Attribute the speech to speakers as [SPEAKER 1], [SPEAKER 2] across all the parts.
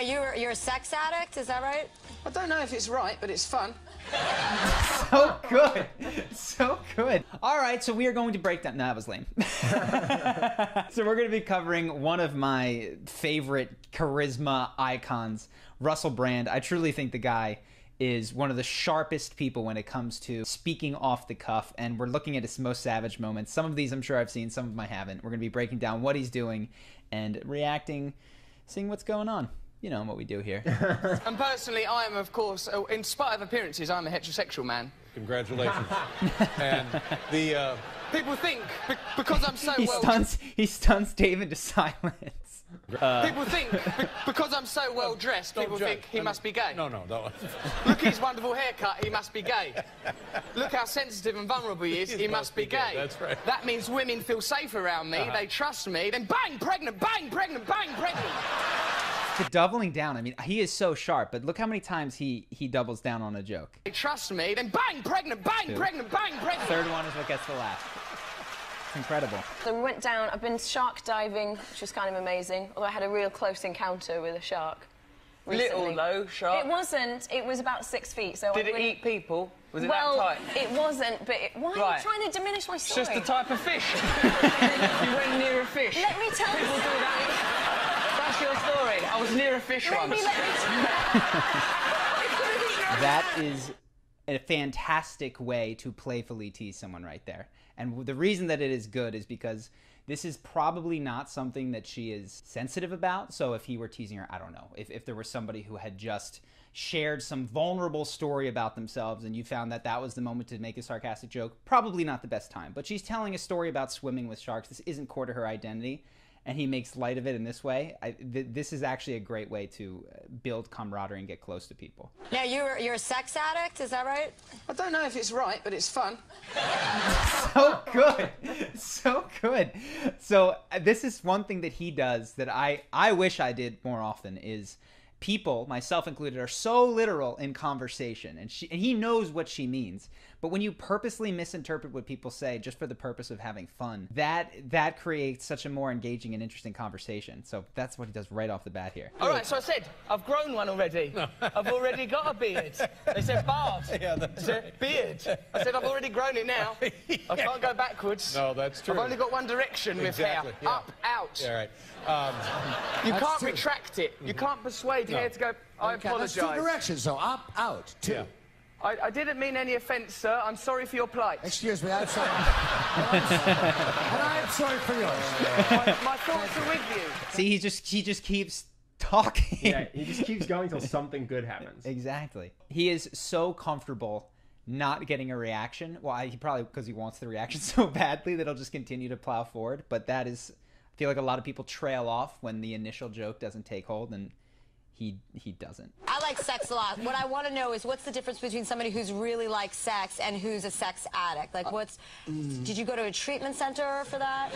[SPEAKER 1] you're a sex addict, is that right?
[SPEAKER 2] I don't know if it's right, but it's fun.
[SPEAKER 3] So good. So good. All right, so we are going to break down... No, that was lame. So we're going to be covering one of my favorite charisma icons, Russel Brand. I truly think the guy is one of the sharpest people when it comes to speaking off the cuff, and we're looking at his most savage moments. Some of these I'm sure I've seen, some of them I haven't. We're going to be breaking down what he's doing and reacting, seeing what's going on. You know what we do here.
[SPEAKER 2] And personally, I am, of course, in spite of appearances, I'm a heterosexual man.
[SPEAKER 4] Congratulations. And the...
[SPEAKER 2] People think, because I'm so
[SPEAKER 3] he stuns Dave into silence.
[SPEAKER 2] People think, because I'm so well-dressed, people think he must be gay.
[SPEAKER 4] No.
[SPEAKER 2] Look at his wonderful haircut, he must be gay. Look how sensitive and vulnerable he is, he must be gay.
[SPEAKER 4] That's right.
[SPEAKER 2] That means women feel safe around me, they trust me, then bang, pregnant, bang, pregnant, bang, pregnant.
[SPEAKER 3] The doubling down, I mean, he is so sharp, but look how many times he doubles down on a joke.
[SPEAKER 2] They trust me, then bang, pregnant, bang, pregnant, bang, pregnant.
[SPEAKER 3] Third one is what gets the laugh. It's incredible.
[SPEAKER 5] So we went down, I've been shark diving, which was kind of amazing, although I had a real close encounter with a shark recently.
[SPEAKER 2] Little, though, shark.
[SPEAKER 5] It wasn't, it was about 6 feet, so
[SPEAKER 2] Did it eat people? Was it
[SPEAKER 5] well,
[SPEAKER 2] that tight?
[SPEAKER 5] It wasn't, but why are you trying to diminish my story?
[SPEAKER 2] It's just the type of fish. You went near a fish.
[SPEAKER 5] Let me tell you.
[SPEAKER 2] People do that. That's your story. I was near a fish once.
[SPEAKER 3] That is a fantastic way to playfully tease someone right there. And the reason that it is good is because this is probably not something that she is sensitive about. So if he were teasing her, I don't know, if there was somebody who had just shared some vulnerable story about themselves and you found that that was the moment to make a sarcastic joke, probably not the best time. But she's telling a story about swimming with sharks. This isn't core to her identity. And he makes light of it in this way. This is actually a great way to build camaraderie and get close to people.
[SPEAKER 1] Now, you're a sex addict, is that right?
[SPEAKER 2] I don't know if it's right, but it's fun.
[SPEAKER 3] So good. So good. So this is one thing that he does that I wish I did more often is people, myself included, are so literal in conversation. And he knows what she means. But when you purposely misinterpret what people say just for the purpose of having fun, that creates such a more engaging and interesting conversation. So that's what he does right off the bat here.
[SPEAKER 2] All right, so I said, I've grown one already. I've already got a beard. They said bald.
[SPEAKER 4] Yeah, that's right.
[SPEAKER 2] Beard. I said, I've already grown it now. I can't go backwards.
[SPEAKER 4] No, that's true.
[SPEAKER 2] I've only got one direction with hair.
[SPEAKER 4] Yeah.
[SPEAKER 2] Up, out.
[SPEAKER 4] Yeah, right.
[SPEAKER 2] You can't retract it. You can't persuade hair to go, I apologise.
[SPEAKER 6] That's 2 directions, so up, out, 2.
[SPEAKER 4] Yeah.
[SPEAKER 2] I didn't mean any offence, sir. I'm sorry for your plight.
[SPEAKER 6] Excuse me, I'm sorry. And I'm sorry for yours.
[SPEAKER 2] My thoughts are with you.
[SPEAKER 3] See, he just keeps talking.
[SPEAKER 7] Yeah, he just keeps going until something good happens.
[SPEAKER 3] Exactly. He is so comfortable not getting a reaction. Well, he probably, because he wants the reaction so badly that he'll just continue to plow forward. But that is, I feel like a lot of people trail off when the initial joke doesn't take hold, and he doesn't.
[SPEAKER 1] I like sex a lot. What I want to know is what's the difference between somebody who's really likes sex and who's a sex addict? Like, did you go to a treatment center for that?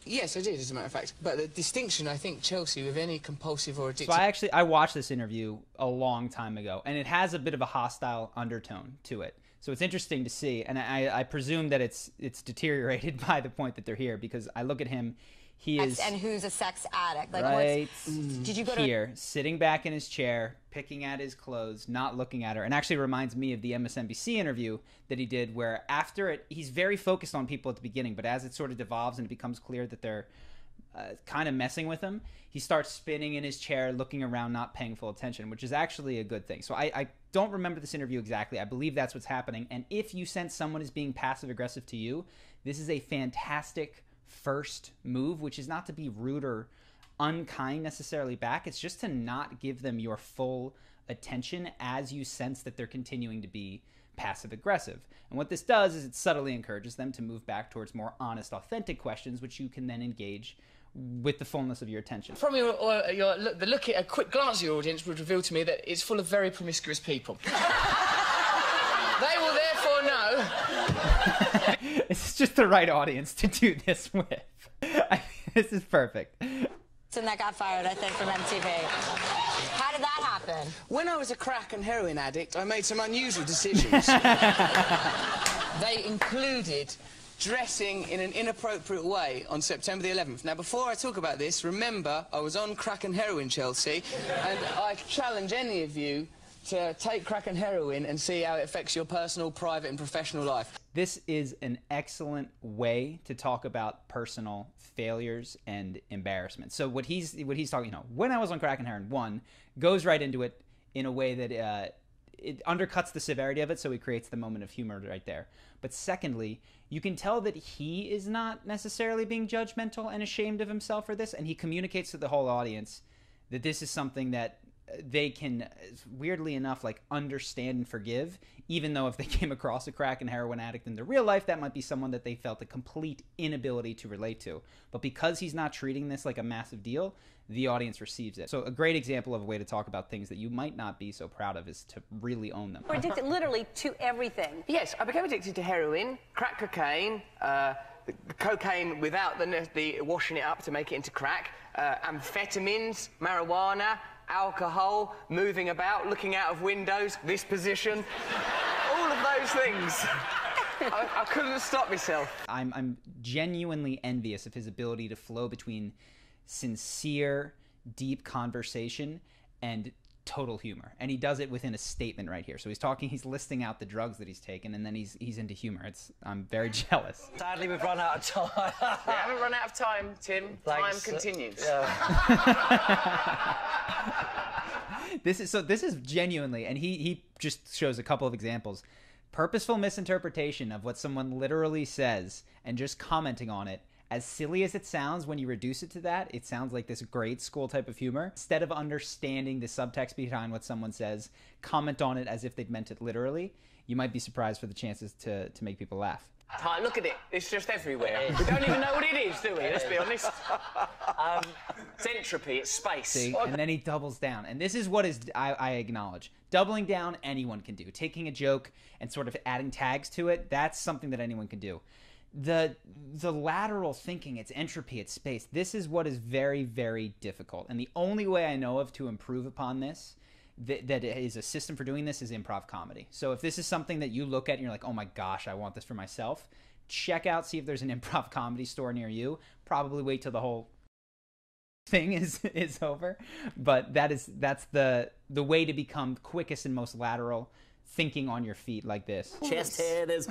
[SPEAKER 2] Yes, I did, as a matter of fact. But the distinction, I think, Chelsea, with any compulsive or addictive...
[SPEAKER 3] So I watched this interview a long time ago, and it has a bit of a hostile undertone to it. So it's interesting to see, and I presume that it's deteriorated by the point that they're here, because I look at him, he is...
[SPEAKER 1] And who's a sex addict? Like,
[SPEAKER 3] right
[SPEAKER 1] did you go to...
[SPEAKER 3] here, sitting back in his chair, picking at his clothes, not looking at her, and actually reminds me of the MSNBC interview that he did, where after it, he's very focused on people at the beginning, but as it sort of devolves and it becomes clear that they're kind of messing with him, he starts spinning in his chair, looking around, not paying full attention, which is actually a good thing. So I don't remember this interview exactly. I believe that's what's happening. And if you sense someone is being passive-aggressive to you, this is a fantastic first move, which is not to be rude or unkind necessarily back. It's just to not give them your full attention as you sense that they're continuing to be passive-aggressive. And what this does is it subtly encourages them to move back towards more honest, authentic questions, which you can then engage with the fullness of your attention.
[SPEAKER 2] From the look at a quick glance at your audience would reveal to me that it's full of very promiscuous people. They will therefore know...
[SPEAKER 3] This is just the right audience to do this with. This is perfect.
[SPEAKER 1] And that got fired, I think, from MTV. How did that happen?
[SPEAKER 2] When I was a crack and heroin addict, I made some unusual decisions. They included dressing in an inappropriate way on September the 11th. Now, before I talk about this, remember, I was on crack and heroin, Chelsea, and I challenge any of you to take crack and heroin and see how it affects your personal, private and professional life.
[SPEAKER 3] This is an excellent way to talk about personal failures and embarrassment. So what he's talking, when I was on crack and heroin, one, goes right into it in a way that it undercuts the severity of it, so he creates the moment of humor right there. But secondly, you can tell that he is not necessarily being judgmental and ashamed of himself for this, and he communicates to the whole audience that this is something that they can, weirdly enough, like understand and forgive, even though if they came across a crack and heroin addict in their real life, that might be someone that they felt a complete inability to relate to. But because he's not treating this like a massive deal, the audience receives it. So a great example of a way to talk about things that you might not be so proud of is to really own them.
[SPEAKER 8] We're addicted literally to everything.
[SPEAKER 9] Yes, I became addicted to heroin, crack cocaine, cocaine without the washing it up to make it into crack, amphetamines, marijuana, alcohol, moving about, looking out of windows, this position, all of those things. I couldn't stop myself.
[SPEAKER 3] I'm genuinely envious of his ability to flow between sincere, deep conversation and total humor. And he does it within a statement right here. So he's listing out the drugs that he's taken, and then he's into humor. I'm very jealous.
[SPEAKER 9] Sadly, we've run out of time. We haven't run out of time, Tim.
[SPEAKER 2] Thanks. Time continues.
[SPEAKER 3] This is genuinely, and he just shows a couple of examples. Purposeful misinterpretation of what someone literally says and just commenting on it. As silly as it sounds, when you reduce it to that, it sounds like this grade school type of humor. Instead of understanding the subtext behind what someone says, comment on it as if they'd meant it literally. You might be surprised for the chances to make people laugh.
[SPEAKER 9] Look at it. It's just everywhere. We don't even know what it is, do we? Let's be honest. It's entropy. It's space.
[SPEAKER 3] See? And then he doubles down. And this is what I acknowledge. Doubling down, anyone can do. Taking a joke and sort of adding tags to it, that's something that anyone can do. The lateral thinking, it's entropy, it's space. This is what is very, very difficult. And the only way I know of to improve upon this, that is a system for doing this, is improv comedy. So if this is something that you look at and you're like, oh my gosh, I want this for myself, check out, see if there's an improv comedy store near you. Probably wait till the whole thing is over. But that's the way to become quickest and most lateral, thinking on your feet like this.
[SPEAKER 10] Chest hair, there's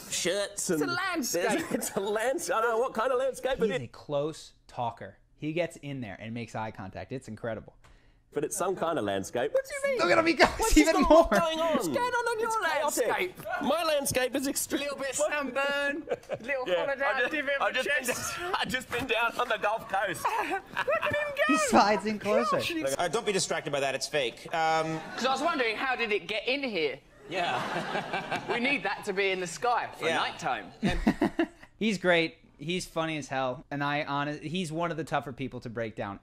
[SPEAKER 10] shirts. And
[SPEAKER 9] it's a landscape.
[SPEAKER 10] It's a landscape. I don't know what kind of landscape it is.
[SPEAKER 3] He's a close talker. He gets in there and makes eye contact. It's incredible.
[SPEAKER 10] But it's some kind of landscape. What do you mean?
[SPEAKER 3] Look at him, he goes even more.
[SPEAKER 10] What's going on?
[SPEAKER 9] What's going on your landscape?
[SPEAKER 10] My landscape is extreme.
[SPEAKER 9] A little bit of sunburn, a little holiday activity on the chest.
[SPEAKER 10] I've just been down on the Gulf Coast.
[SPEAKER 9] Look at him go.
[SPEAKER 3] He slides in closer.
[SPEAKER 11] Don't be distracted by that, it's fake.
[SPEAKER 9] Because I was wondering, how did it get in here?
[SPEAKER 11] Yeah.
[SPEAKER 9] We need that to be in the sky for nighttime.
[SPEAKER 3] He's great. He's funny as hell. And he's one of the tougher people to break down.